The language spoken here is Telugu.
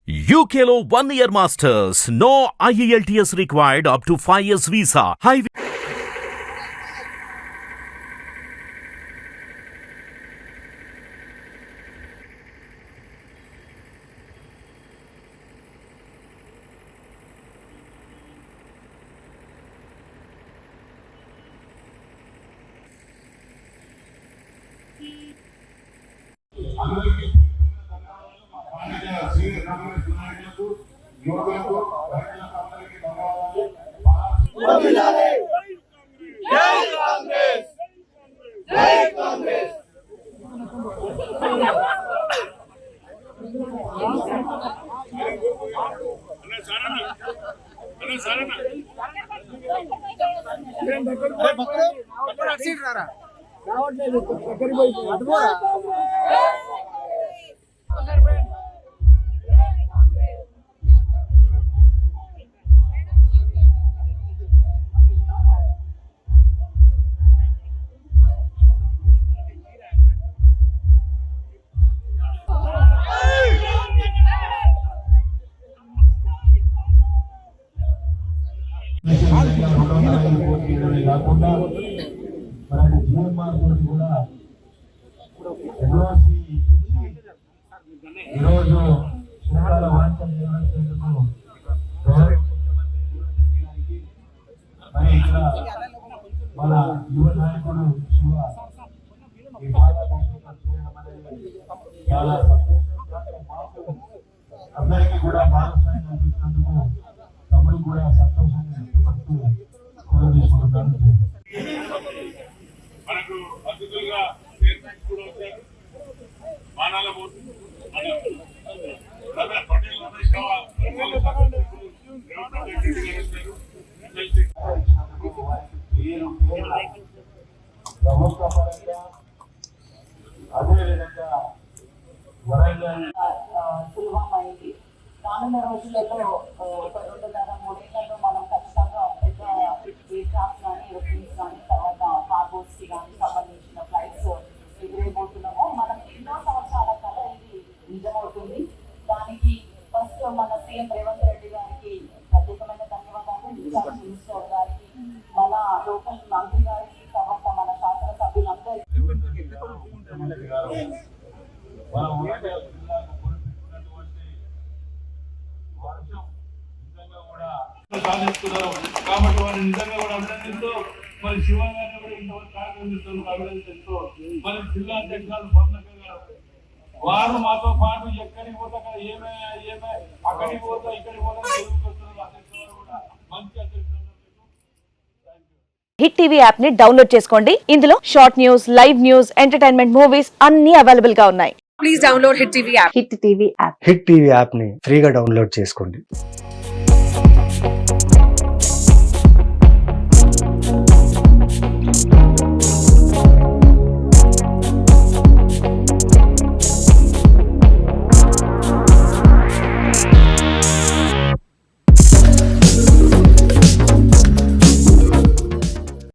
UKLO 1 year masters. No IELTS required up to 5 years visa. High కాకుండా మనకి జీఎంఆర్ కూడా ఈరోజు శివాల వాంఛన నిర్వహించేందుకు మరి ఇక్కడ మన యువ నాయకుడు శివ ఈ చాలా అందరికీ కూడా భాగస్వామ్యం అందించినందుకు తమ్ముడు కూడా సంతోషంగా వ్యక్తపడుతూ మనకు అతిథులుగా చైర్మన్ కూడా వచ్చారు. మానాల పటేల్ ప్రభుత్వ పరంగా అదేవిధంగా వరంగల్ సులభమైంది. రానున్న రోజులలో ఒక 2.5-3 మనం ఖచ్చితంగా పెద్ద ఎయిర్క్రాఫ్ట్ కానీ ఏరోప్లేన్స్ కానీ తర్వాత కార్గోస్ కి కానీ సంబంధించిన ఫ్లైట్స్ ఎదురైపోతున్నాము. మనం ఎన్నో సంవత్సరాల కల ఇది నిజమవుతుంది. దానికి ఫస్ట్ మన సీఎం రేవంత్ రెడ్డి గారికి ప్రత్యేకమైన ధన్యవాదాలు, ఇన్ఛార్జ్ మినిస్టర్ గారికి, మన లోకల్ మంత్రి గారికి, తర్వాత మన శాసనసభ్యులందరికీ సాధిస్తున్నారు. కాబట్టి వారిని నిజంగా కూడా అభినందిస్తూ మరి శివ గారిని కూడా ఇంతవరకు కార్యక్రమిస్తున్నారు అభినందిస్తూ మరి జిల్లా అధ్యక్షులు పద్మక గారు వారు మాతో పాటు ఎక్కడికి పోతా ఏమే అక్కడికి పోతా ఇక్కడికి పోతా తెలుగుకొస్తున్నారు. అధ్యక్షులు కూడా మంచి అధ్యక్షులు. హిట్ టీవీ యాప్ ని డౌన్లోడ్ చేసుకోండి. ఇందులో short news, live news, entertainment movies అన్ని అవైలబుల్ గా ఉన్నాయి. Please download hit TV app. Hit TV app hit TV app ని ఫ్రీగా డౌన్లోడ్ చేసుకోండి.